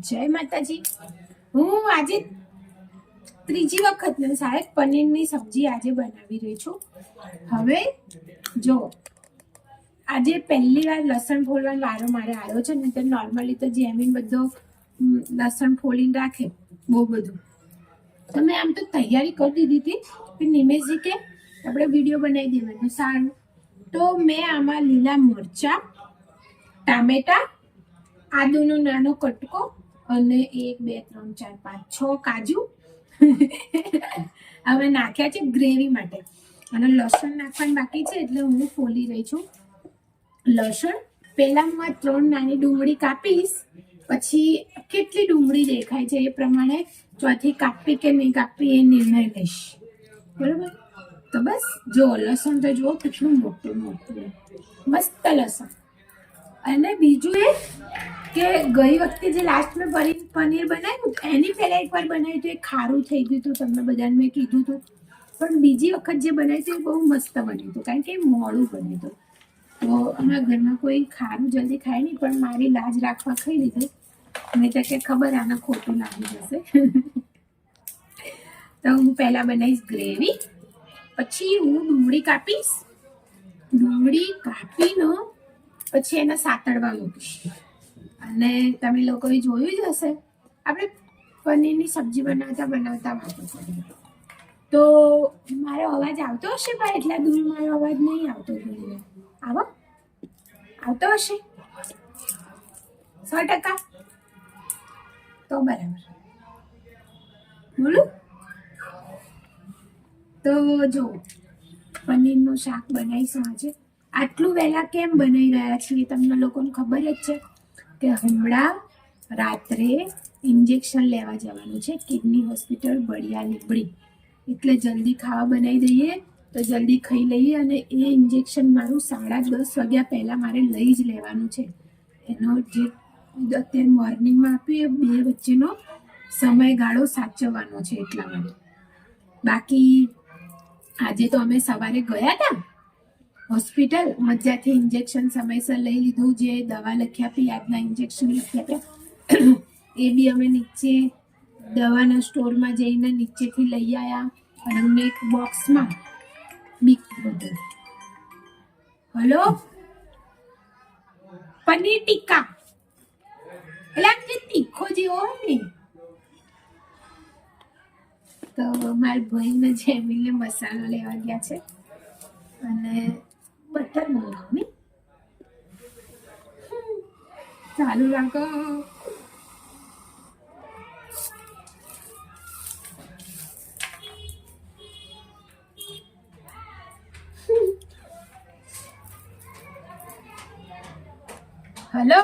જય માતાજી. હું આજે ત્રીજી વખત ને સાહેબ પનીરની સબ્જી આજે બનાવી રહી છું. હવે જો આજે પહેલી વાર લસણ ફોલવાનો વારો મારે આવ્યો છે. ને તો નોર્મલી તો જેમીન બધો લસણ ફોલીને રાખે બહુ બધું. તો મેં આમ તો તૈયારી કરી દીધી હતી કે નિમેશજી કે આપણે વિડીયો બનાવી દેવાનું સારું. તો મેં આમાં લીલા મરચાં, ટામેટા, આદુનો નાનો કટકો અને 1 2 3 4 5 6 કાજુ હવે નાખ્યા છે ગ્રેવી માટે. અને લસણ નાખવાનું બાકી છે એટલે હું ફોલી રહી છું લસણ. પહેલામાં 3 નાની ડુંગળી કાપીશ, પછી કેટલી ડુંગળી દેખાય છે એ પ્રમાણે ચોથી કાપી કે નહીં કાપી એ નિર્ણય લઈશ. બરાબર? તો બસ જો લસણ તો જુઓ કેટલું મોટું મોટું મસ્ત લસણ. અને બીજું એ કે ગઈ વખતે જે લાસ્ટ મેં પનીર બનાવ્યું એની પહેલાં એકવાર બનાવ્યું હતું, એ ખારું થઈ ગયું હતું, તમને બધાને મેં કીધું હતું. પણ બીજી વખત જે બનાવ્યું હતું એ બહુ મસ્ત બન્યું હતું, કારણ કે મોડું બન્યું હતું. તો અમારા ઘરમાં કોઈ ખારું જલ્દી ખાય નહીં, પણ મારી લાજ રાખવા ખાઈ લીધું. નહીં તો કે ખબર આને ખોટું લાગી જશે. તો હું પહેલાં બનાવીશ ગ્રેવી, પછી હું ડુંગળી કાપીશ. ડુંગળી કાપીને પછી એને સાતળવા મૂકીશ. અને તમે લોકોએ જોયું જ હશે આપણે પનીરની સબ્જી બનાવતા વાતો કરીએ. તો મારો અવાજ આવતો હશે, પણ એટલા દૂર મારો અવાજ નહીં આવતો. આવતો હશે 100%. તો બરાબર બોલું. તો જો પનીરનું શાક બનાવીશું આજે. આટલું વહેલા કેમ બનાવી રહ્યા છીએ તમને લોકોને ખબર જ છે કે હમણાં રાત્રે ઇન્જેક્શન લેવા જવાનું છે કિડની હોસ્પિટલ બળિયા લીંબડી. એટલે જલ્દી ખાવા બનાવી દઈએ તો જલ્દી ખાઈ લઈએ. અને એ ઇન્જેક્શન મારું 10:30 વાગ્યા પહેલાં મારે લઈ જ લેવાનું છે. એનો જે અત્યારે મોર્નિંગમાં આપ્યું એ 2 વચ્ચેનો સમયગાળો સાચવવાનો છે એટલા માટે. બાકી આજે તો અમે સવારે ગયા હતા હોસ્પિટલ, મજાથી ઇન્જેક્શન સમયસર લઈ લીધું. જે દવા લખી આપી, યાદના ઇન્જેક્શન લખી આપ્યા, એ બી અમે નીચે દવાના સ્ટોરમાં જઈને નીચેથી લઈ આવ્યા. અને અમને એક બોક્સમાં બીક બધું હલો પનીર ટિક્કા એટલે આમ જે તીખો જેવો હોય ને. તો મારા ભાઈને જેમીને મસાલો લેવા ગયા છે અને બટર મંગાવું. ચાલુ રાખો. હલો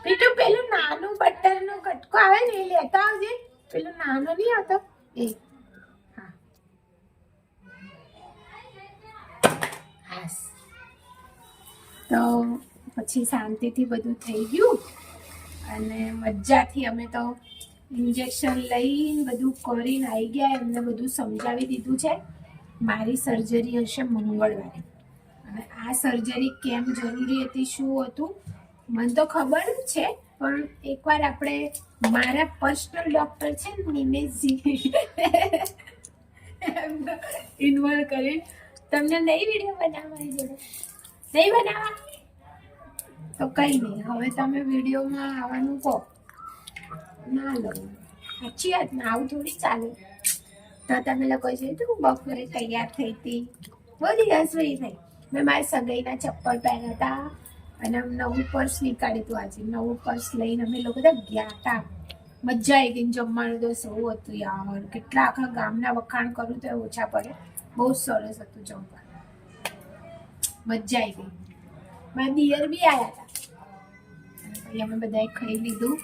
પીટુ, પેલું નાનું બટરનો કટકો આવે ને એ લેતા આવજે. પેલું નાનો નહીં આવતો એ. હા તો પછી શાંતિથી બધું થઈ ગયું અને મજાથી અમે તો ઇન્જેક્શન લઈને બધું કરીને આવી ગયા. એમને બધું સમજાવી દીધું છે. મારી સર્જરી હશે મંગળવારે. અને આ સર્જરી કેમ જરૂરી હતી, શું હતું મને તો ખબર જ છે, પણ એકવાર આપણે મારા પર્સનલ ડૉક્ટર છે ને નિમેશજી ઇન્વોલ્વ કરી તમને નહીં વિડીયો બનાવવાની જોડે નહીં બનાવવા તો કંઈ નહીં. હવે તમે વિડીયોમાં આવવાનું કહો ના લો. સાચી વાત ને, આવું થોડી ચાલે. તો તમે લોકો જોયું તો હું બપોરે તૈયાર થઈ હતી, બહુ દિવસ વહી થઈ. મેં મારા સગાઈના ચપ્પલ પહેર્યા હતા અને નવું પર્સ નીકાળ્યું હતું. આજે નવું પર્સ લઈને અમે લોકો તો ગયા હતા. મજા આવી ગઈ. જમવાનું તો સૌ હતું યાર. કેટલા આખા ગામના વખાણ કરું તો ઓછા પડે. બહુ સરસ હતું જમવાનું, મજા આવી ગઈ. મારા દિયર બી આવ્યા હતા. પછી અમે બધાએ ખાઈ લીધું.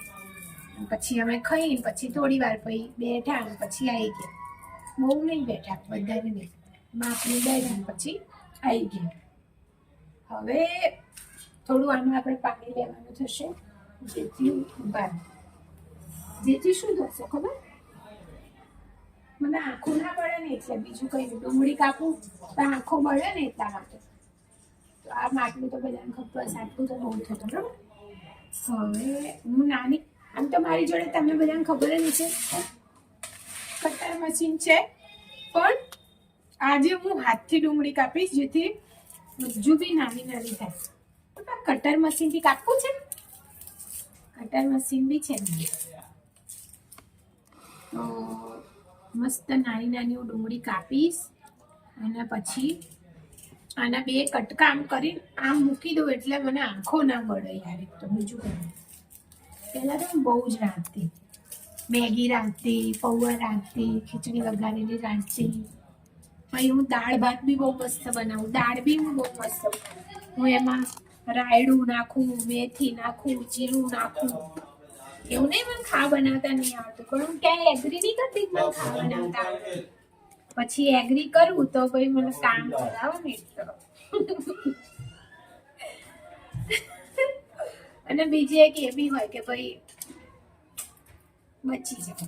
પછી અમે ખાઈ પછી થોડી વાર પછી બેઠા અને પછી આવી ગયા. બહુ નહીં બેઠા, બધાને નહીં, માપની બેઠા પછી આવી ગયા. હવે થોડું આમાં આપણે પાણી લેવાનું થશે જેથી ઉભા. જેથી શું થશે ખબર? મને આંખો ના પડે ને એટલે, બીજું કઈ નહીં. ડુંગળી કાપું તો આંખો મળે ને એટલા માટે. તો આ માટલું તો બધાને ખબર, આટલું તો બહુ થતું. બરાબર? હવે હું નાની આમ તો મારી જોડે તમને બધાને ખબર જ છે કટર મશીન છે, પણ આજે હું હાથથી ડુંગળી કાપીશ જેથી હજુ બી નાની નાની થાય. કટર મશીનથી કાપવું છે, કટર મશીન બી છે ને. તો મસ્ત નાની નાની હું ડુંગળી કાપીશ અને પછી આના બે કટકા આમ કરીને આમ મૂકી દઉં એટલે મને આંખો ના મળે યાર. એક તો બીજું કરું પહેલાં તો હું બહુ જ રાંધતી, મેગી રાંધતી, પૌવા રાંધતી, ખીચડી વઘારેલી રાંધતી. પછી હું દાળ ભાત બી બહુ મસ્ત બનાવું, દાળ બી હું બહુ મસ્ત બનાવું. હું એમાં રાયડું નાખું, મેથી નાખું, જીરું નાખું. એવું નહીં મને ખા બનાવતા નહીં આવતું, પણ હું ક્યાંય એગ્રી નહીં કરતી મને ખા બનાવતા આવડે. પછી એગ્રી કરું તો ભાઈ મને કામ કરાવો ને તો. અને બીજી એક એ બી હોય કે ભાઈ બચી જાય.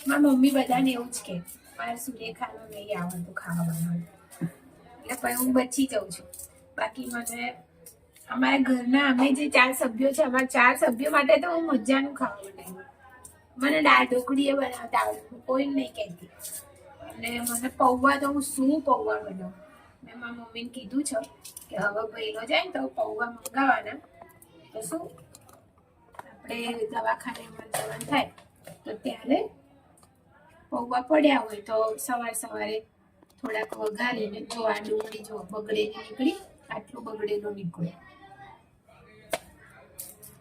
મારી મમ્મી બધાને એવું જ કે મારે સુરેખાનું નહીં આવડતું ખાવા બનાવવાનું, એટલે પછી હું બચી જાઉં છું. બાકી મને અમારા ઘરના અમે જે 4 સભ્યો છે, અમારા 4 સભ્યો માટે તો હું મજાનું ખાવા બનાવું. મને દાળ ઢોકળી એ બનાવતા આવડે, હું કોઈ નહીં કહેતી. અને મને પૌવા તો હું શું પૌવા બનાવું. મેં મારા મમ્મીને કીધું છે કે હવે પહેલો જાય ને તો પૌવા મંગાવવાના, તો શું આપણે દવાખાનામાં જવાનું થાય તો ત્યારે પૌવા પડ્યા હોય તો સવારે થોડાક વઘારીને જો આ ડુંગળી જો બગડેલી નીકળી, આટલું બગડેલું નીકળે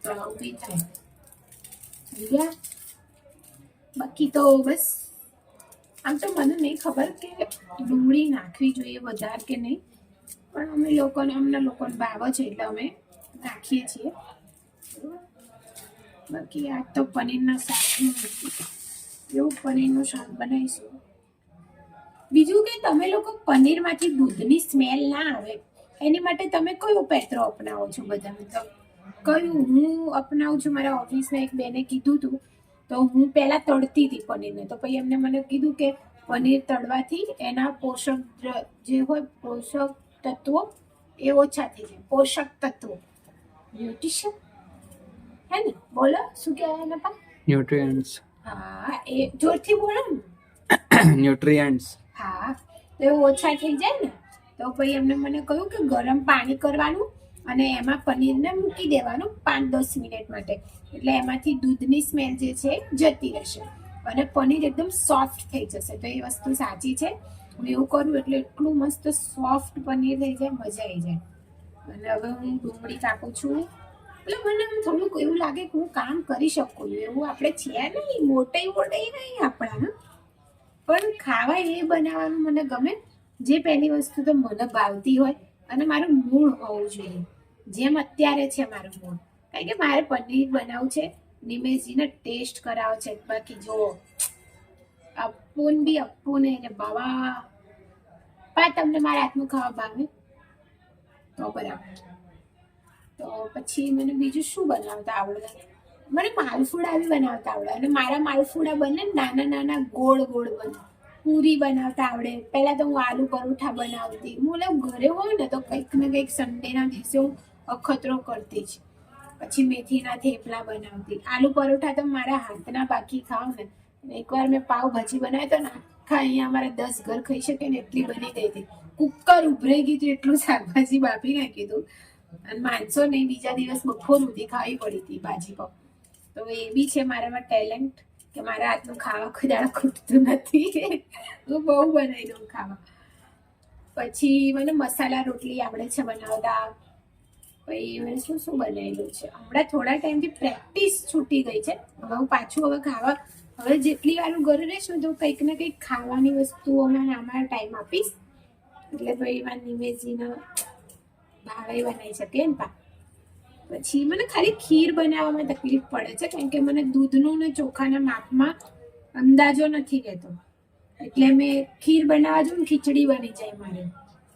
તો આવું બી થાય. બાકી તો બસ આમ તો મને નહીં ખબર કે ડુંગળી નાખવી જોઈએ વધારે કે નહીં, પણ અમે લોકોને અમને લોકોને ભાવે છે એટલે અમે નાખીએ છીએ. બાકી આ તો પનીરના શાકનું એવું પનીરનું શાક બનાવીશું. બીજું કે તમે લોકો પનીરમાંથી દૂધની સ્મેલ ના આવે એની માટે તમે કયો પેત્રો અપનાવો છો બધા? મતલબ કયું હું અપનાવું છું? મારા ઓફિસના એક બેને કીધું હતું તો હું પહેલાં તળતી હતી પનીરને, તો પછી એમને મને કીધું કે પનીર તળવાથી એના પોષક જે હોય પોષક તત્વો એ ઓછા થઈ જાય. પોષક તત્વો ન્યુટ્રિશન હે ને, બોલો શું કહેવાય એના પા? ન્યુટ્રિયન્ટ્સ. હા એ જોરથી બોલો ને. ન્યુટ્રિયન્ટ્સ. હા તો એ ઓછા થઈ જાય ને, તો પછી એમને મને કહ્યું કે ગરમ પાણી કરવાનું અને એમાં પનીરને મૂકી દેવાનું 5-10 મિનિટ માટે, એટલે એમાંથી દૂધની સ્મેલ જે છે જતી રહેશે અને પનીર એકદમ સોફ્ટ થઈ જશે. તો એ વસ્તુ સાચી છે, હું એવું કરું એટલે એટલું મસ્ત સોફ્ટ પનીર થઈ જાય, મજા આવી જાય. અને હવે હું ડુંગળી કાપું છું એટલે મને થોડુંક એવું લાગે કે હું કામ કરી શકું. એવું આપણે છીએ નહીં, મોટી નહીં આપણા, પણ ખાવા એ બનાવવાનું મને ગમે જે પહેલી વસ્તુ તો મને ભાવતી હોય અને મારું મૂળ હોવું જોઈએ, જેમ અત્યારે છે મારું મૂળ. કારણ કે મારે પનીર બનાવવું છે, નિમેશજીને ટેસ્ટ કરાવો છે. બાકી જો અપ્પું ને બાબા પા તમને મારા હાથનું ખાવા ભાવે તો બરાબર. તો પછી મને બીજું શું બનાવતા આવડે? મને માલફુડા બી બનાવતા આવડે, અને મારા માલફુડા બને નાના નાના ગોળ ગોળ બને. પૂરી બનાવતા આવડે. પહેલાં તો હું આલુ પરોઠા બનાવતી. હું ઘરે હોય ને તો કંઈક ને કંઈક સન્ડેના દિવસે હું અખતરો કરતી જ. પછી મેથીના થેપલા બનાવતી. આલુ પરોઠા તો મારા હાથના બાકી ખાવ ને. એકવાર મેં પાવભાજી બનાવી તો ને આખા અહીંયા અમારા 10 ઘર ખાઈ શકે ને એટલી બની ગઈ હતી. કુકર ઉભરાઈ ગઈ હતી, એટલું શાકભાજી બાફી નાખી હતું અને માનસો નહીં બીજા દિવસ બપોર સુધી ખાવી પડી હતી ભાજી પાવ. તો એ બી છે મારામાં ટેલેન્ટ કે મારા હાથનું ખાવા કોઈ દાડો ખૂટતું નથી. હું બહુ બનાવી દઉં ખાવા. પછી મને મસાલા રોટલી આવડે છે બનાવતા. પછી મેં શું બનાવેલું છે હમણાં થોડા ટાઈમથી પ્રેક્ટિસ છૂટી ગઈ છે. હવે હું પાછું ખાવા હવે જેટલી વાર હું ઘરે રહીશ ને તો કંઈક ને કંઈક ખાવાની વસ્તુઓમાં અમારા ટાઈમ આપીશ, એટલે ભાઈ એમાં નિમેશજીને ભાવે બનાવી શકે ને પા. પછી મને ખાલી ખીર બનાવવામાં તકલીફ પડે છે કારણ કે મને દૂધનું ને ચોખાના માપમાં અંદાજો નથી રહેતો, એટલે મેં ખીર બનાવવા જાઉં ને ખીચડી બની જાય મારે,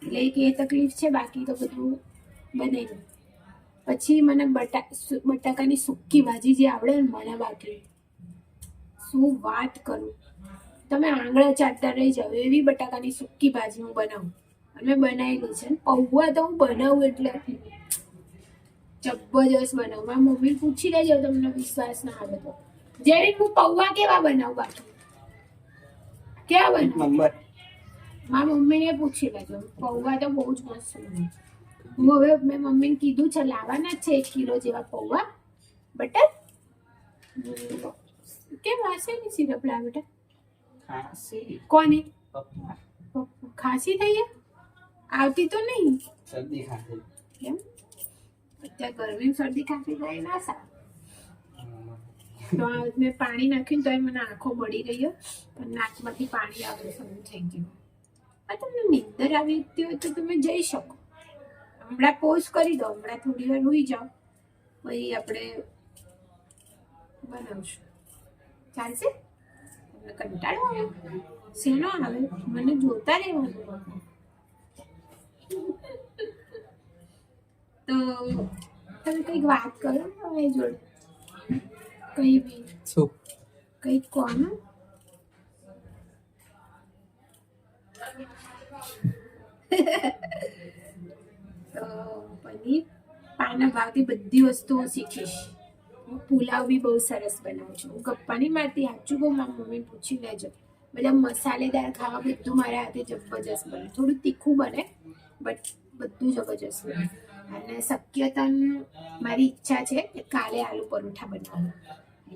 એટલે એક એ તકલીફ છે. બાકી તો બધું બનાવી દઉં. પછી મને બટાકાની સૂકી ભાજી જે આવડે ને મને, બાકી શું વાત કરું, તમે આંગળા ચાટતા રહી જાવ એવી બટાકાની સૂકી ભાજી હું બનાવું. અને મેં બનાવેલું છે. પૌવા તો હું બનાવું એટલે જબરજસ્ત બનાવું. મારા મમ્મી પૂછી લેજો તમને વિશ્વાસ ના આવે તો. જેવી હું પૌવા કેવા બનાવું બાકી કેવા બનાવું નંબર મારા મમ્મીને પૂછી લેજો પૌવા તો બહુ જ મસ્ત બને હું હવે મેં મમ્મીને કીધું છે લાવવાના જ છે 1 કિલો જેવા પૌવા બટર કેમ વાસે ની સિરપ લાવ બેટા ખાંસી કોની પપ્પા ખાંસી થઈ છે? આવતી તો નહીં શરદી ખાંસી કેમ અત્યારે ગરમી શરદી ખાંસી થાય ના સારું તો આ મેં પાણી નાખ્યું તો મને આંખો બળી ગઈ અને નાકમાંથી પાણી આવે શરૂ થઈ ગયું આ તમને નીંદર આવી હોય તો તમે જઈ શકો હમણાં પોઝ કરી દો હમણાં થોડી વાર હોઈ જાઓ પછી આપણે બનાવશું ચાલશે તમને કંટાળો આવે શેનો આવે મને જોતા રહેવાનું તો તમે કંઈક વાત કરો ને હવે જોડે કઈ બી શું કંઈક કોણ તો પનીર પાના ભાવથી બધી વસ્તુઓ શીખીશ હું પુલાવ બી બહુ સરસ બનાવું છું હું ગપ્પા નહીં મારતી સાચું કહું મારી મમ્મી પૂછી લેજો બધા મસાલેદાર ખાવા બધું મારા હાથે જબરજસ્ત બને થોડું તીખું બને બટ બધું જબરજસ્ત બને અને શક્યતન મારી ઈચ્છા છે કે કાલે આલુ પરોઠા બનાવું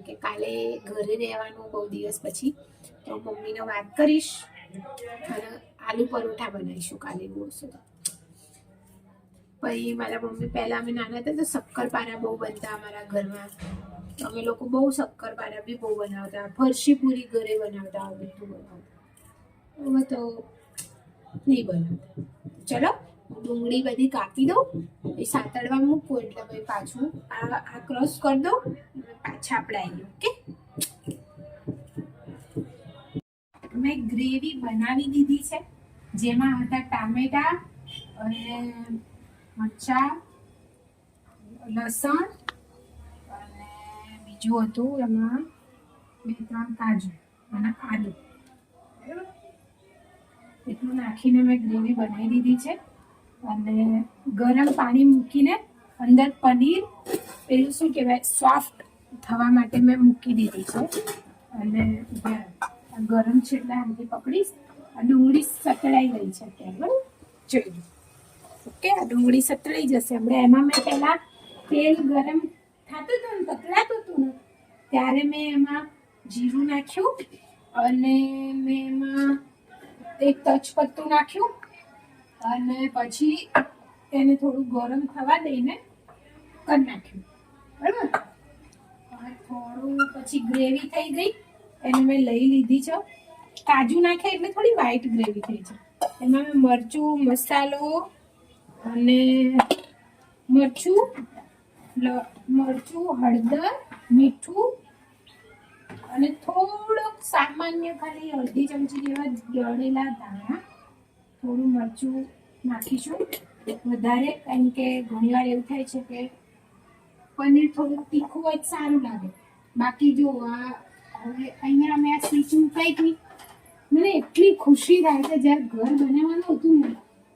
કે કાલે ઘરે રહેવાનું બહુ દિવસ પછી તો મમ્મીને વાત કરીશ અને આલુ પરોઠા બનાવીશું કાલે બહુ સુધી પછી મારા મમ્મી પહેલા અમે નાના હતા તો શક્કરપારા બહુ બનતા અમારા ઘરમાં અમે લોકો બહુ શક્કરપારા બી બહુ બનાવતા ફરસી પૂરી ઘરે બનાવતા બધું બનાવતા હવે તો નહીં બનાવતા ચલો ડુંગળી બધી કાપી દઉં એ સાતડવા મૂકું એટલે ભાઈ પાછું આ ક્રોસ કરી દઉં પાછા આપણે આવીએ ઓકે મેં ગ્રેવી બનાવી દીધી છે જેમાં હતા ટામેટા અને મરચાં લસણ અને બીજું હતું એમાં 2-3 કાજુ અને આલુ બરાબર એટલું નાખીને મેં ગ્રેવી બનાવી દીધી છે અને ગરમ પાણી મૂકીને અંદર પનીર પેલું શું કહેવાય સોફ્ટ થવા માટે મેં મૂકી દીધી છે અને ગરમ છે એટલે આમથી પકડીશ આ ડુંગળી સતળાઈ ગઈ છે અત્યારે બરાબર જોઈ લો ઓકે આ ડુંગળી સતળાઈ જશે હમણાં એમાં મેં પહેલાં તેલ ગરમ થતું હતું ને પકડાતું હતું ને ત્યારે મેં એમાં જીરું નાખ્યું અને મેં એમાં એક તજપત્તું નાખ્યું અને પછી એને થોડું ગરમ થવા દઈને કરી નાખ્યું બરાબર થોડું પછી ગ્રેવી થઈ ગઈ એને મેં લઈ લીધી છે કાજુ નાખ્યા એટલે થોડી વ્હાઈટ ગ્રેવી થઈ છે એમાં મેં મરચું મસાલો અને મરચું હળદર મીઠું અને થોડુંક સામાન્ય ખાલી અડધી ચમચી જેવા દળેલા દાણા થોડું મરચું નાખીશું વધારે કારણ કે ઘણીવાર એવું થાય છે કે પનીર થોડું તીખું હોય સારું લાગે બાકી જો આ હવે અહીંયા અમે આ સ્વીચ મુકાઈ ગઈ મને એટલી ખુશી થાય કે જ્યારે ઘર બનાવવાનું હતું ને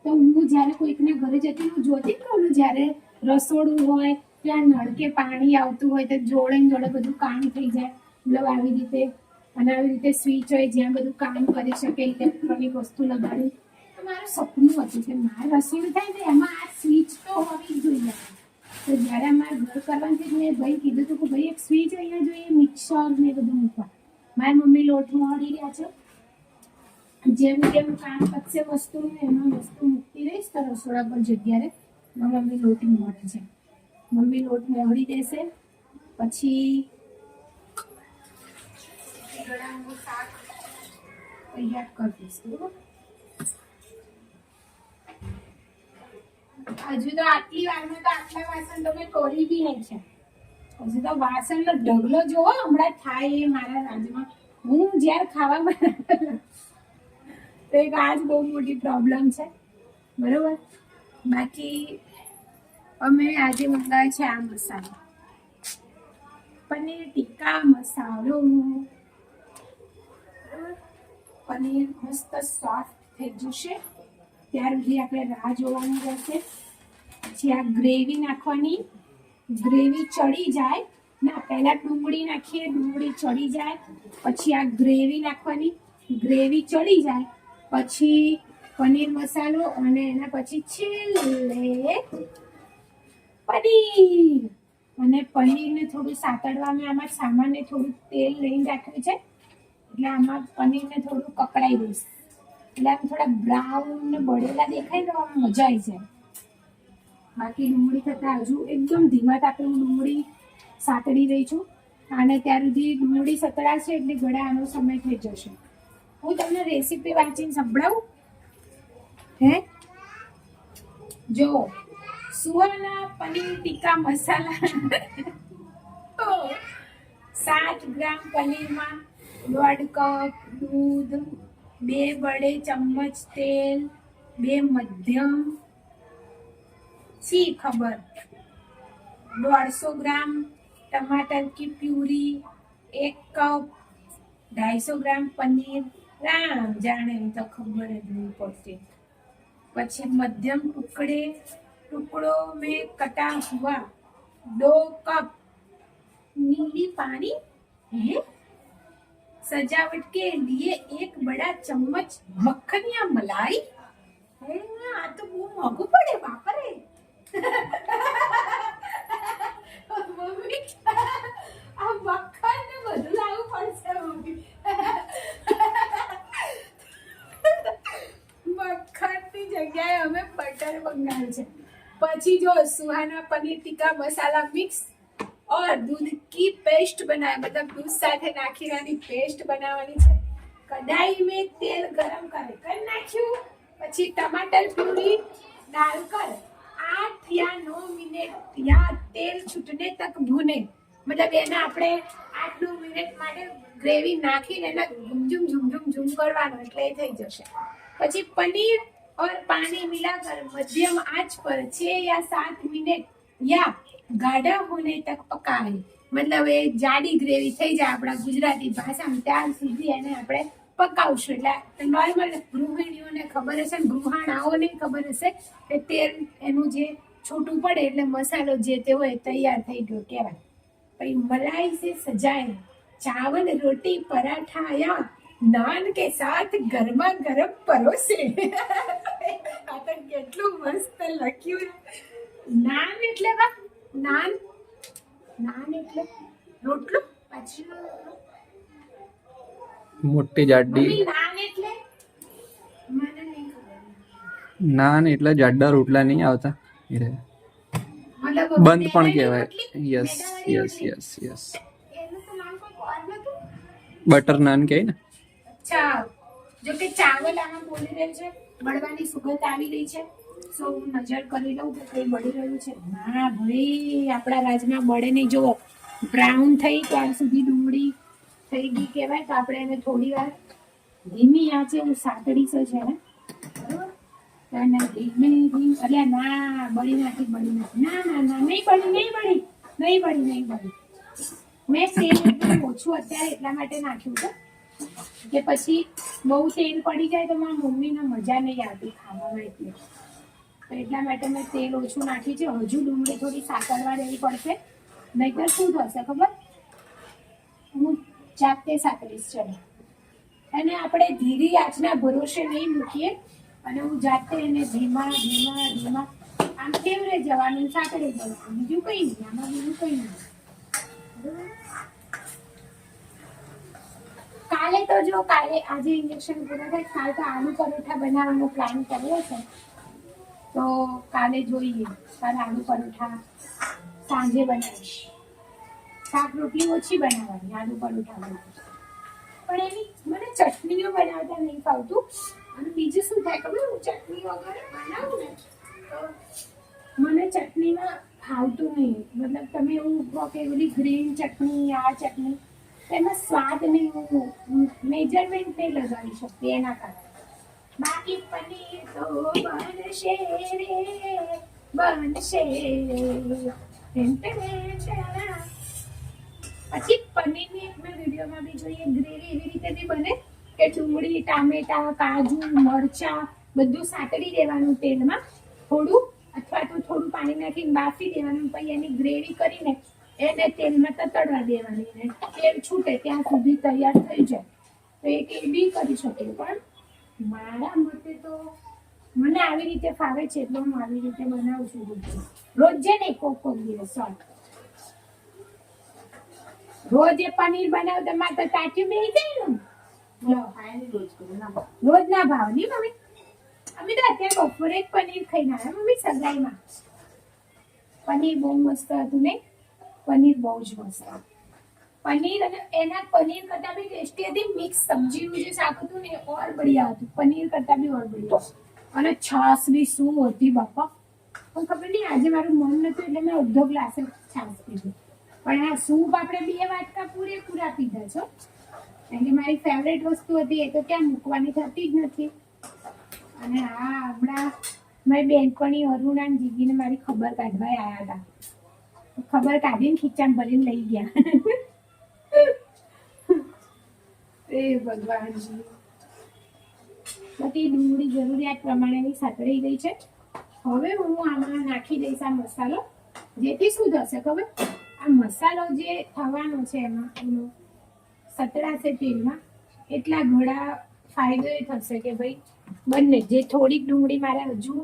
તો હું જ્યારે કોઈકના ઘરે જતી હું જોતી કહું ને જ્યારે રસોડું હોય ત્યાં નળકે પાણી આવતું હોય તો જોડે જોડે બધું કામ થઈ જાય મતલબ આવી રીતે અને આવી રીતે સ્વિચ હોય જ્યાં બધું કામ કરી શકે ઇલેક્ટ્રોનિક વસ્તુ લગાડી તો મારું સપનું હતું કે મારે રસોડું થાય ને એમાં આ સ્વિચ તો હોવી જ જોઈએ તો જ્યારે અમારે ઘર કરવાનું મેં ભાઈ કીધું હતું કે ભાઈ એક સ્વિચ અહીંયા જોઈએ મિક્સર ને બધું મૂકવા મારી મમ્મી લોટ મોડી રહ્યા છે જેમ જેમ કામ પતશે વસ્તુનું એમાં વસ્તુ મૂકતી રહીશ તો રસોડા પર જગ્યાએ મમ્મી લોટ મોડે છે મમ્મી લોટ મોડી દેશે પછી ગળાનું શાક તૈયાર કરી દઈશ બરોબર હજુ તો આટલી વારમાં તો આટલા વાસણ તો મેં કરી બી નહીં છે હજુ તો વાસણનો ઢગલો જોવો હમણાં થાય એ મારા રાજમાં હું જ્યારે ખાવા બનાવું તો એક આજ બહુ મોટી પ્રોબ્લેમ છે બરોબર બાકી અમે આજે મંગાવ્યો છે આ મસાલો પનીર ટીકા મસાલો પનીર મસ્ત સોફ્ટ થઈ જશે ત્યાર સુધી આપણે રાહ જોવાની રહેશે પછી આ ગ્રેવી નાખવાની ગ્રેવી ચડી જાય ના પહેલા ડુંગળી નાખીએ, ડુંગળી ચડી જાય પછી આ ગ્રેવી નાખવાની, ગ્રેવી ચડી જાય પછી પનીર મસાલો અને એના પછી છેલ્લે પનીર. અને પનીરને થોડું સાતડવા મેં આમાં સામાન્ય થોડું તેલ લઈને રાખ્યું છે એટલે આમાં પનીરને થોડું કકડાઈ દઈશ એટલે આમ થોડા બ્રાઉન ને બળેલા દેખાય તો આમ મજા આવી જાય. બાકી ડુંગળી થતા હજુ એકદમ ધીમા તાપે હું ડુંગળી સાતડી રહી છું અને ત્યાર સુધી ડુંગળી સતળાશે એટલે ગળા આનો સમય થઈ જશે. હું તમને રેસીપી વાંચીને સંભળાવું. હે જો સુહાના પનીર ટીકા મસાલા 7 ગ્રામ પનીરમાં 1/2 કપ દૂધ, 2 બड़े चम्मच तेल, 2 मध्यम सी खबर, 150 ग्राम टमाटर की प्यूरी, 1 कप, 250 ग्राम पनीर. राम जाने तो खबर જ नहीं पड़ती. પછી मध्यम टुकड़ों में कटा हुआ 2 कप नीली पानी है. सजावट के लिए 1 बड़ा चम्मच मक्खन या मलाई. आ तो वो महंगू पड़े बापा रे. मम्मी आ मक्खन ने બધું લાવવું પડશે મમ્મી. મક્ખનની જગ્યાએ અમે બટર મંગાવ્યું છે. પછી જો સુહાના પનીર ટીકા મસાલા મિક્સ और दूध की पेस्ट बनाए, मतलब दूध साथे नाखीरानी पेस्ट बनावनी है. कढ़ाई में तेल गरम कर नाख्યું પછી टमाटर प्यूरी डालकर 8 या 9 मिनट या तेल छूटने तक भूने. मतलब એના આપણે 8-9 મિનિટ માટે ગ્રેવી નાખીને એને ઝુમઝુમ કરવાનું એટલે એ થઈ જશે. પછી પનીર और पानी मिलाकर मध्यम आंच पर 6 या 7 मिनट या गाढ़ा होने तक पकाए. मतलब એ જાડી ગ્રેવી થઈ જાય આપણા ગુજરાતી ભાષામાં ત્યાં સુધી એને આપણે પકાવશું. એટલે નોર્મલ ગૃહિણીઓને ખબર હશે ને ગૃહાણાઓને ખબર હશે કે તેલ એનું જે છૂટું પડે એટલે મસાલો જે તે હોય તૈયાર થઈ ગયો કહેવાય. પછી मलाई से सजाए चावल रोटी पराठा या नान के साथ गरमा गरम परोसे. આ તો કેટલું મસ્ત લખ્યું. નાન એટલે વા નાન, નાન એટલે રોટલો. પછી મોટી જાડી નાન એટલે મને નહીં ખબર. નાન એટલે જાડા રોટલા નહીં આવતા મતલબ બંધ પણ કહેવાય. યસ યસ યસ યસ એનું તો નામ કોઈ ઓર નતું. બટર નાન કહે ને. અચ્છા, જો કે ચાવલ આમાં બોલી રહ્યું છે, બળવાની સુગંધ આવી રહી છે. સો હું નજર કરી લઉં કે કઈ બળી રહ્યું છે. ના ભાઈ, આપણા રાજમાં બળે નહીં. જુઓ બ્રાઉન થઈ ત્યાર સુધી ડુંગળી થઈ ગઈ કહેવાય તો આપણે એને થોડી વાર ધીમી આંચે હું સાતડીશ છે ને ધીમે ધીમે. અલ્યા ના, બળી નાખી. ના ના ના, નહીં બળી. મેં તેલ એકદમ ઓછું અત્યારે એટલા માટે નાખ્યું છે કે પછી બહુ તેલ પડી જાય તો મારા મમ્મીને મજા નહીં આવતી ખાવામાં, એટલે તો એટલા માટે મેં તેલ ઓછું નાખ્યું છે. હજુ ડુંગળી થોડી સાતળવા દેવી પડશે, નહીંતર શું થશે ખબર, હું જાતે સાતળીશ. ચલો, અને આપણે ધીરી આંચના ભરોસે નહીં મૂકીએ અને હું જાતે એને ધીમા આમ કેવરે જવાનું, સાતળી જવાનું. બીજું કઈ નહીં આમાં, બીજું કઈ નહીં. કાલે તો જો આજે ઇન્જેક્શન પૂરા થાય, કાલે તો આલુ પરોઠા બનાવવાનો પ્લાન કર્યો છે. તો કાલે જોઈએ, કાલે આલુ પરોઠા સાંજે બનાવીશ. શાક રોટલી ઓછી બનાવવાની, આલુ પરોઠા બનાવીશ. પણ એની મને ચટણીઓ બનાવતા નહીં ફાવતું. અને બીજું શું થાય ખબર, હું ચટણી વગર બનાવું ને તો મને ચટણીમાં ફાવતું નહીં. મતલબ તમે એવું કહો કે બધી ગ્રીન ચટણી, આ ચટણી, એમાં સ્વાદ નહીં, હું મેજરમેન્ટ નહીં લગાવી શકતી એના કારણે. બાકી પનીર તો બનશે રે બનશે. પછી પનીરની એક મેં વિડીયોમાં બી જોઈએ, ગ્રેવી એવી રીતે બી બને કે ડુંગળી, ટામેટા, કાજુ, મરચા બધું સાતળી દેવાનું તેલમાં થોડું, અથવા તો થોડું પાણી નાખીને બાફી દેવાનું. પછી એની ગ્રેવી કરીને એને તેલમાં તતડવા દેવાની ને તેલ છૂટે ત્યાં સુધી તૈયાર થઈ જાય તો એક એ બી કરી શકે. પણ મારા મતે તો મને આવી રીતે ફાવે છે એટલે હું આવી રીતે બનાવું છું રોજે નહીં, કોક દિવસ રોજ એ પનીર બનાવ તો મારે તો તાટ્યું બેસી જાય ને. રોજ ના ભાવ નહીં મમ્મી. અમે તો અત્યારે બપોરે જ પનીર ખાઈને આવ્યા મમ્મી સગાઈમાં. પનીર બહુ મસ્ત હતું ને, પનીર બહુ જ મસ્ત હતું. પનીર અને એના પનીર કરતા બી ટેસ્ટી હતી. મિક્સ સબ્જીનું જે શાક હતું ને ઓર બઢિયા હતું. પનીર કરતા બી ઓર બઢિયા. અને છાશ બી શું હતી બાપા. પણ ખબર નહીં આજે મારું મન નતું એટલે મેં અડધો ગ્લાસ છાશ પીધું. પણ આ સૂપ આપણે 2 વાટકા પૂરેપૂરા પીધા છો. કારણ કે મારી ફેવરેટ વસ્તુ હતી એ તો ક્યાં મૂકવાની થતી જ નથી. અને આ હમણાં મારી બેનપણી અરુણા જીગીને મારી ખબર કાઢવા આવ્યા હતા. ખબર કાઢીને ખીચામાં ભરીને લઈ ગયા. એ ભગવાનજી. બધી ડુંગળી જરૂરિયાત પ્રમાણેની સાતળી ગઈ છે. હવે હું આમાં નાખી દઈશ આ મસાલો. જેથી શું થશે ખબર? આ મસાલો જે થવાનો છે એમાં એનો સતળાશે તેલમાં એટલા ઘણા ફાયદો એ થશે કે ભાઈ બંને જે થોડીક ડુંગળી મારે હજુ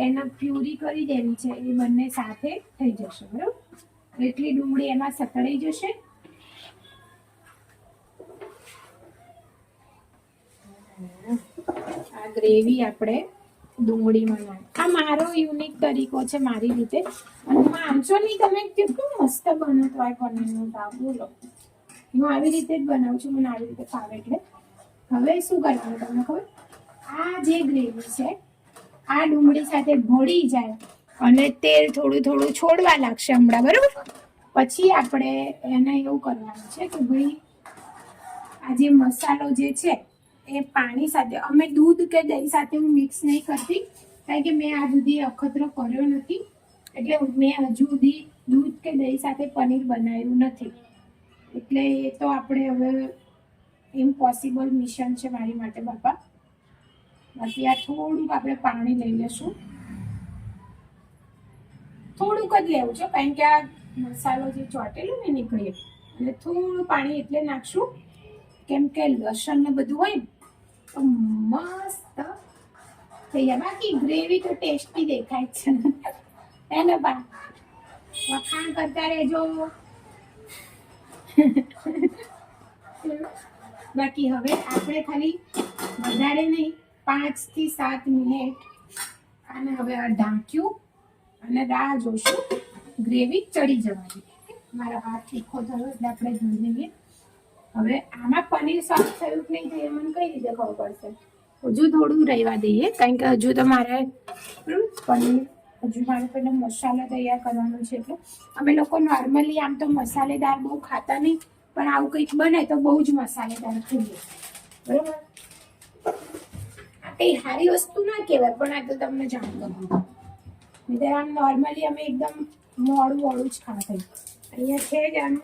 એના પ્યુરી કરી દેવી છે એ બંને સાથે થઈ જશે. બરાબર? એટલી ડુંગળી એમાં સતળાઈ જશે. આ ગ્રેવી આપણે ડુંગળીમાં નાખ. આ મારો યુનિક તરીકો છે મારી રીતે. અને માનશો નહીં તમે કેટલું મસ્ત બનતું હોય પનીરનું શાક. બોલો હું આવી રીતે જ બનાવું છું. મને આવી રીતે ફાવે એટલે. હવે શું કરવાનું તમને ખબર? આ જે ગ્રેવી છે આ ડુંગળી સાથે ભળી જાય અને તેલ થોડું થોડું છોડવા લાગશે હમણાં. બરાબર? પછી આપણે એને એવું કરવાનું છે કે ભાઈ આ જે મસાલો જે છે એ પાણી સાથે, અમે દૂધ કે દહીં સાથે હું મિક્સ નહીં કરતી કારણ કે મેં આ સુધી અખતરો કર્યો નથી. એટલે મેં હજુ સુધી દૂધ કે દહીં સાથે પનીર બનાવ્યું નથી. એટલે એ તો આપણે હવે ઇમ્પોસિબલ મિશન છે મારી માટે બાપા. બાકી આ થોડુંક આપણે પાણી લઈ લેશું. થોડુંક જ લેવું છે કારણ કે આ મસાલો જે ચોટેલું ને નીકળીએ એટલે થોડું પાણી એટલે નાખશું. કેમ કે લસણ ને બધું હોય તો મસ્ત થઈ જાય. બાકી ગ્રેવી તો ટેસ્ટી દેખાય છે એને બા વખાણ કરતા રહેજો. બાકી હવે આપણે ખાલી વધારે નહીં 5 થી 7 મિનિટ આને હવે ઢાંક્યું અને રાહ જોશું ગ્રેવી ચડી જવાની. મારો હાથ તીખો થયો એટલે આપણે જોઈ લઈએ. હવે આમાં પનીર સોફ્ટ થયું કે નહીં થયું મને કઈ રીતે ખબર પડશે? હજુ થોડું રહેવા દઈએ કારણ કે હજુ તો મારે પનીર હજુ મારે પહેલા મસાલો તૈયાર કરવાનો છે. એટલે અમે લોકો નોર્મલી આમ તો મસાલેદાર બહુ ખાતા નહીં પણ આવું કંઈક બને તો બહુ જ મસાલેદાર ખાઈએ. બરાબર? આ કઈ સારી વસ્તુ ના કહેવાય પણ આ તો તમને જાણ કરું. નહીં આમ નોર્મલી અમે એકદમ મોડું જ ખાતા. અહીંયા છે જ આમ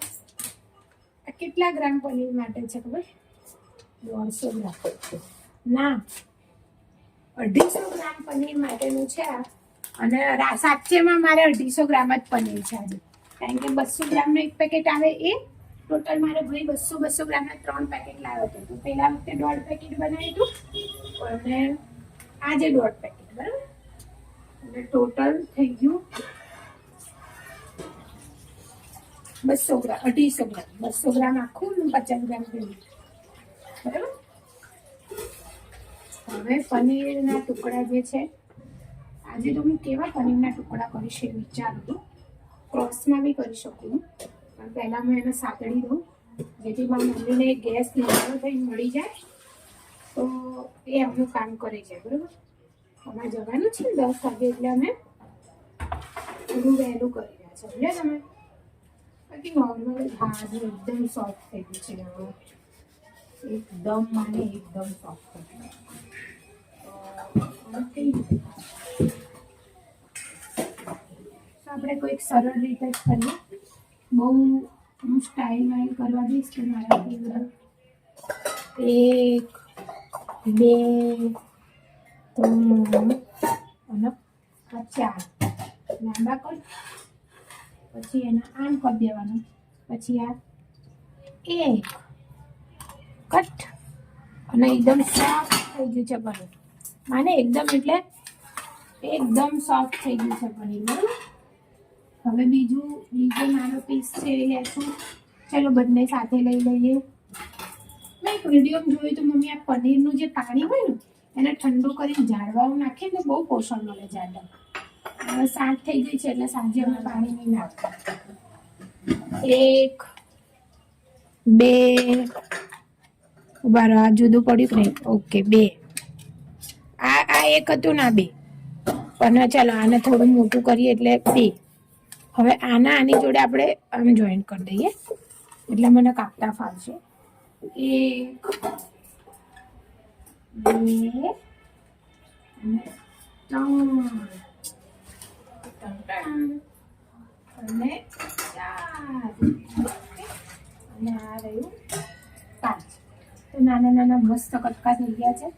કેટલા ગ્રામ પનીર માટે છે ખબર? 150 ગ્રામ ના 250 ગ્રામ પનીર માટેનું છે આ. અને સાચેમાં મારે 250 ગ્રામ જ પનીર છે આજે. કારણ કે 200 ગ્રામનું એક પેકેટ આવે એ ટોટલ મારે ભાઈ 200 ગ્રામના 3 પેકેટ લાવ્યો હતો. તો પહેલા વખતે 1.5 પેકેટ બનાવ્યું હતું અને આજે 1.5 પેકેટ. બરાબર? અને ટોટલ થઈ ગયું 200 ગ્રામ 250 ગ્રામ 200 ગ્રામ આખું 50 ગ્રામ ગ્રેવી. બરાબર? હવે પનીરના ટુકડા જે છે આજે તો હું કેવા પનીરના ટુકડા કરીશ એ વિચારું છું. ક્રોસમાં બી કરી શકું પણ પહેલાં હું એને સાતળી દઉં જેથી મારી મમ્મીને ગેસ નાનો થઈ મળી જાય તો એ એમનું કામ કરી જાય. બરાબર? અમારે જવાનું છે 10 વાગે એટલે અમે થોડું વહેલું કરી રહ્યા છે. સમજ્યા તમે? બાકી નોર્મલ ભાજી એકદમ સોફ્ટ થઈ ગયું છે. એકદમ મને એકદમ સોફ્ટ થઈ ગયું. આપણે કોઈક સરળ રીતે જ કરીએ. બહુ હું સ્ટાઇલ વાઇલ કરવા દઈશ કે મારાથી 1 2 3 અને 4 લાંબા કર પછી એના આમ કરી દેવાનું, પછી આ એક કટ, અને એકદમ સોફ્ટ થઈ ગયું છે પનીર. માને એકદમ એટલે એકદમ સોફ્ટ થઈ ગયું છે પનીર. બરાબર, હવે બીજો નાનો પીસ છે એ લેશું. ચલો બંને સાથે લઈ લઈએ. મેં એક વિડીયોમાં જોયું તો મમ્મી આ પનીરનું જે પાણી હોય ને એને ઠંડુ કરીને ઝાડવામાં નાખીએ ને બહુ પોષણ મળે ઝાડવા. હવે સાંજ થઈ ગઈ છે એટલે સાંજે અમે પાણી નહીં નાખતા. 1 2 ઉભા રહો, આ જુદું પડ્યું કે નહીં? ઓકે 2. આ એક હતું ના 2, પણ ચાલો આને થોડું મોટું કરીએ એટલે 2. હવે આની જોડે આપણે આમ જોઈન્ટ કરી દઈએ એટલે મને કાપતા ફાવશે. 1 2 અને 4 અને આ રહ્યું 5. તો નાના નાના મસ્ત કટકા થઈ ગયા છે.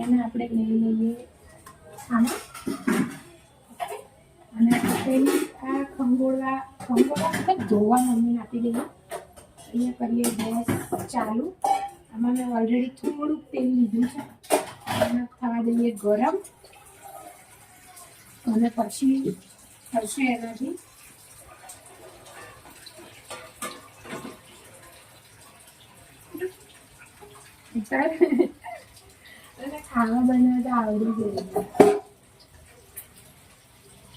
એને આપણે લઈ લઈએ આમાં. અને પેલી આ ખંગોળા મતલબ ધોવા મમ્મીને આપી દઈએ. અહીંયા કરીએ ગેસ ચાલુ. આમાં મેં ઓલરેડી થોડુંક તેલ લીધું છે. એને થવા દઈએ ગરમ, અને પછી થશે એનાથી ખાવા બનાવતા આવડી ગયું.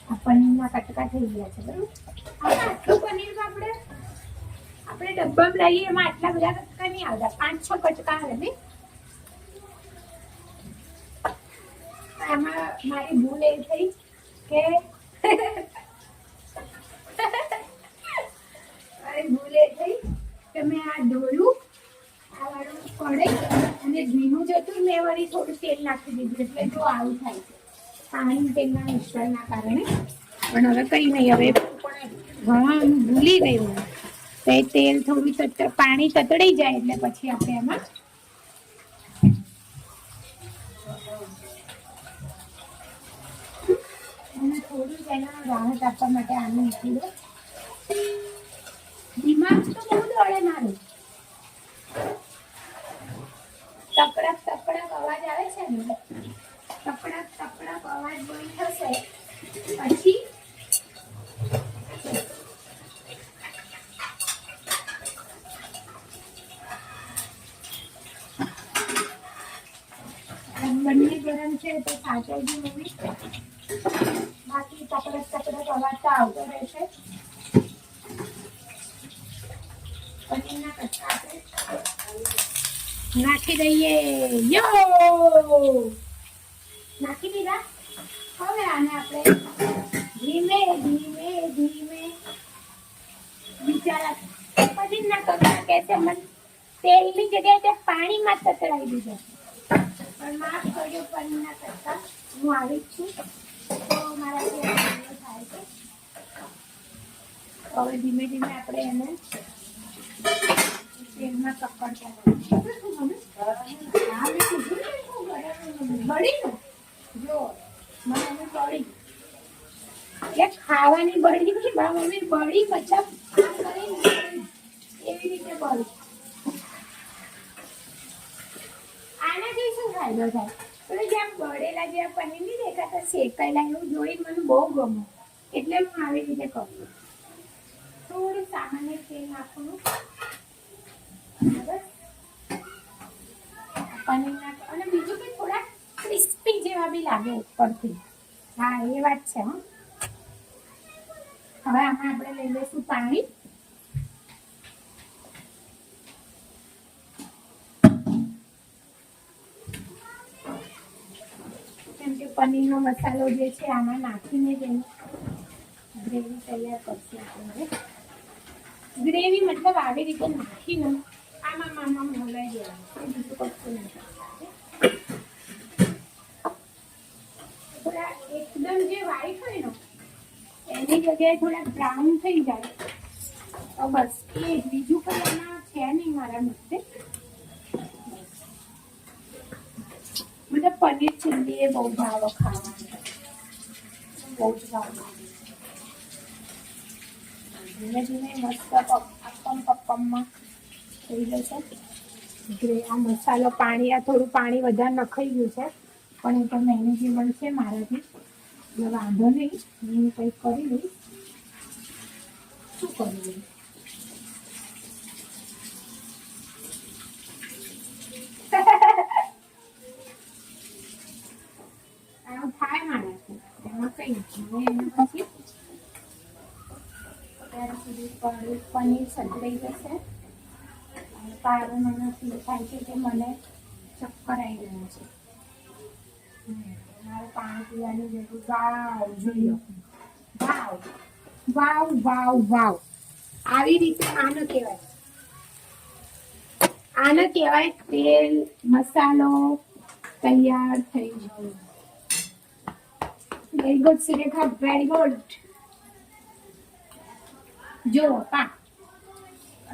આ પનીરના કટકા થઈ ગયા છે. બરાબર, આટલું પનીર આપણે ડબ્બામાં લઈએ એમાં આટલા બધા કટકા નહીં આવતા, 5-6 કટકા આવે ને. આમાં મારી ભૂલ એ થઈ કે મેં આ ડોળું આ વાળું કઢાઈ અને ઘીનું જતું મેં વળી થોડું તેલ નાખી દીધું, એટલે જો આવું થાય છે પાણી તેલના મિશ્રણના કારણે. પણ હવે કંઈ નહીં, હવે હા હું ભૂલી ગઈ હું. તો એ તેલ થોડું પાણી તતડાઈ જાય એટલે પછી આપણે એમાં થોડું એના રાહત આપવા માટે આનું મૂકી દો. દિમાગ તો બહુ દોડે મારું. તકડક અવાજ આવે છે ને, તકડક અવાજ બંધ થશે પછી બંને ગરમ છે તો સાચવજો મમ્મી, બાકી તકડક અવાજ તો આવતો રહેશે. પનીરના કટકા આપણે નાખી દઈએ. નાખી દીધા. હવે આને આપણે ધીમે બિચારા પનીરના કટકા કે છે મને તેલની જગ્યાએ પાણીમાં તતડાવી દીધો. પણ માફ કરજો, પનીરના કટકા હું આવી જ છું તો મારાથી થાય છે. હવે ધીમે આપણે એને તેલમાં પકડતા બળી ને જો મમ્મી બળી એટલે ખાવાની બળી નહીં, મમ્મી બળી મતલબ એવી રીતે બળી. આનાથી શું ફાયદો થાય? તો જેમ બળેલા જેવા પનીર નહીં દેખાતા શેકાયેલા એવું જોઈને મને બહુ ગમે, એટલે હું આવી રીતે કરું. થોડું સામાન્ય તેલ નાખવાનું પનીરના, અને બીજું કે થોડા ક્રિસ્પી જેવા બી લાગે ઉપરથી. હા એ વાત છે. હવે આમાં આપણે લઈ લઈશું પાણી. કેમ કે પનીરનો મસાલો જે છે આમાં નાખીને જ એની ગ્રેવી તૈયાર કરશું આપણે. ગ્રેવી મતલબ આવી રીતે નાખીને આમાં હલાવી દેવાનું, બીજું કશું નહીં. થોડા એકદમ જે વ્હાઈટ હોય ને એની જગ્યાએ થોડા બ્રાઉન થઈ જાય તો બસ એ બીજું કંઈ એમાં છે નહીં મારા મતે. મને પનીર ચીલ્લી એ બહુ ભાવે ખાવાનું, બહુ જ ભાવે. ધીમે ધીમે મસ્ત પપ્પમમાં થઈ જશે. આ મસાલો પાણી આ થોડું પાણી વધારે નખાઈ ગયું છે પણ એ તો મેનેજેબલ છે મારાથી, એટલે વાંધો નહીં. હું કંઈક કરી લઈશ. શું કરી લઈશ? આવું થાય મારાથી, એમાં કંઈ નથી. હવે એના પછી ત્યાં સુધી પનીર સચવાઈ જશે. પારો મને ફીલ થાય છે કે મને ચક્કર આવી ગયા છે. મારે પાણી પીવાની જરૂર. વાવ, જોઈ લો. વાવ વાવ વાવ વાવ. આવી રીતે આને કહેવાય, આને કહેવાય તેલ મસાલો તૈયાર થઈ ગયો. Very good Surekha, very good. જો પા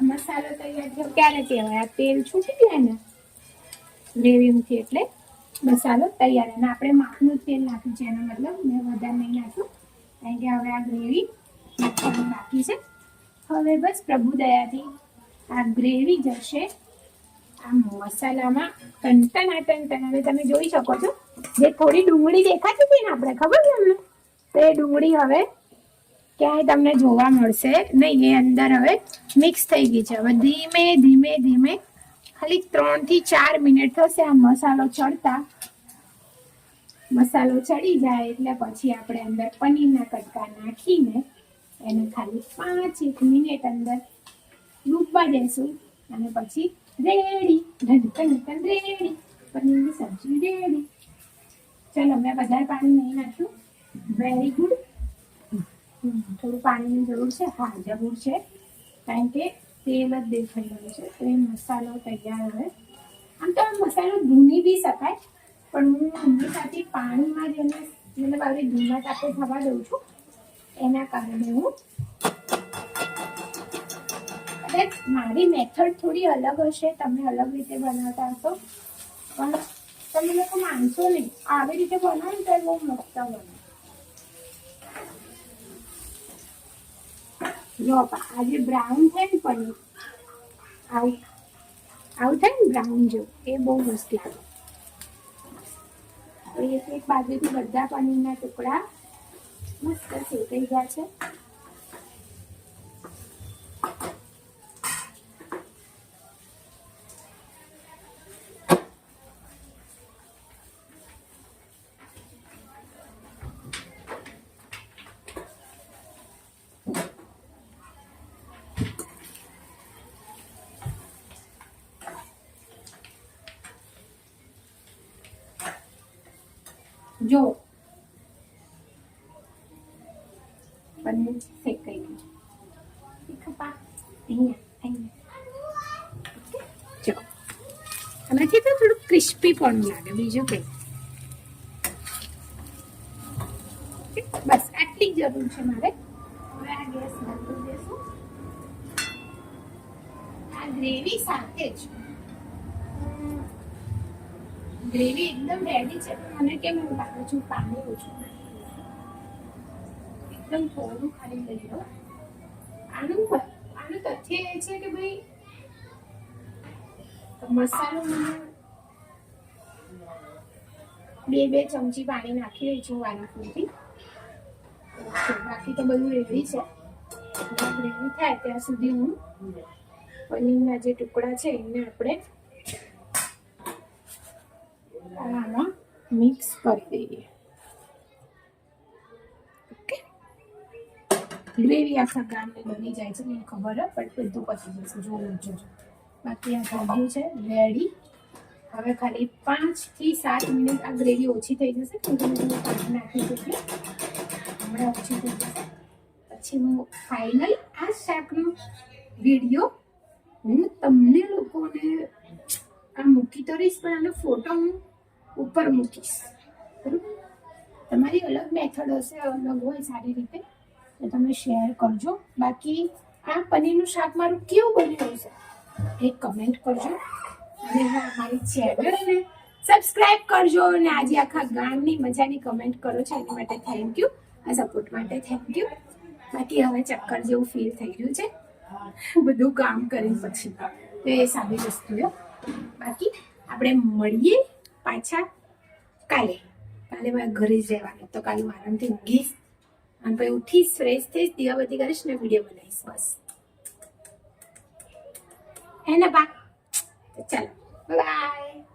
મસાલો તૈયાર થયો ક્યારે કહેવાય? આ તેલ છૂટી જાય ને ગ્રેવીમાંથી એટલે મસાલો તૈયાર. અને આપણે માપનું તેલ નાખ્યું છે, એનો મતલબ મેં વધારે નહીં નાખ્યું કારણ કે હવે આ ગ્રેવી નાખવાની બાકી છે. હવે બસ પ્રભુ દયાથી આ ગ્રેવી જશે આ મસાલામાં ટન. હવે તમે જોઈ શકો છો જે થોડી ડુંગળી દેખાતી હતી ને આપણે, ખબર છે તમને? તો એ ડુંગળી હવે ક્યાંય તમને જોવા મળશે નહીં. એ અંદર હવે મિક્સ થઈ ગઈ છે. હવે ધીમે ધીમે ધીમે ખાલી 3 થી 4 મિનિટ થશે આ મસાલો ચડતા. મસાલો ચડી જાય એટલે પછી આપણે અંદર પનીરના કટકા નાખીને એને ખાલી 5-1 મિનિટ અંદર ડૂબવા દેશું અને પછી રેડી. રેડી, પનીરની સબ્જી રેડી. ચલો, મેં વધારે પાણી નહીં નાખ્યું. Very good. થોડું પાણીની જરૂર છે. હા, જરૂર છે કારણ કે તેલ જ દેખાઈ રહ્યું છે. તો એ મસાલો તૈયાર હવે. આમ તો આ મસાલો ભૂની બી શકાય પણ હું હંમેશાથી પાણીમાં જ એને મતલબ આવી ધીમા તાપે થવા દઉં છું. એના કારણે હું કદાચ મારી મેથડ થોડી અલગ હશે, તમે અલગ રીતે બનાવતા હશો પણ તમે લોકો માનશો નહીં. આવી રીતે બનાવો તો બહુ મસ્ત બને. જો આજે બ્રાઉન થાય ને પનીર, આવું થાય ને બ્રાઉન જેવું, એ બહુ મસ્ત લાગે. તો એક બાજુથી બધા પનીરના ટુકડા મસ્ત શેકાઈ ગયા છે. જો પનીર શેકાઈ ગયું. જો આનાથી તો થોડું ક્રિસ્પી પણ લાગે, બીજું કંઈ. બસ આટલી જરૂર છે મારે. હવે આ ગેસ બંધ કરી દેશું. આ ગ્રેવી સાથે જ ગ્રેવી એકદમ રેડી છે. મને કેમ એવું લાગે છે પાણી ઓછું એકદમ થોડું ખાલી લઈ લો. આનું તથ્ય એ છે કે ભાઈ મસાલો મને 2 ચમચી પાણી નાખી રહી છું વારાફરતી. બાકી તો બધું રેડી છે. ગ્રેવી થાય ત્યાં સુધી હું પનીરના જે ટુકડા છે એને આપણે આમાં મિક્સ કરી દઈએ. ઓકે, ગ્રેવી આખા ગામને બની જાય છે મને ખબર હે, પણ બધું પતી જશે. જોવું જોજો. બાકી આ થઈ ગયું છે રેડી. હવે ખાલી 5 થી 7 મિનિટ આ ગ્રેવી ઓછી થઈ જશે. પાણી નાખી દઈએ હમણાં ઓછી થઈ જશે. પછી હું ફાઇનલ આ શાકનો વિડીયો હું તમને લોકોને આ મૂકી તો રહીશ પણ આનો ફોટો હું ઉપર મૂકીશ. બરાબર? તમારી અલગ મેથડ હશે, અલગ હોય સારી રીતે તો તમે શેર કરજો. બાકી આ પનીરનું શાક મારું કેવું બન્યું હશે એ કમેન્ટ કરજો. અને મારી ચેનલને સબસ્ક્રાઇબ કરજો. અને આજે આખા ગામની મજાની કમેન્ટ કરો છો એની માટે થેન્ક યુ. આ સપોર્ટ માટે થેન્ક યુ. બાકી હવે ચક્કર જેવું ફીલ થઈ રહ્યું છે બધું કામ કરીને પછી, તો એ સારી વસ્તુ છે. બાકી આપણે મળીએ પાછા કાલે. કાલે મારે ઘરે જ રહેવાનું, તો કાલે હું આરામથી ઊંઘીશ અને પછી ઉઠીશ, ફ્રેશ થઈશ, દીવાબત્તી કરીશ ને વિડીયો બનાવીશ બસ. હે ને બા? ચાલો બાય.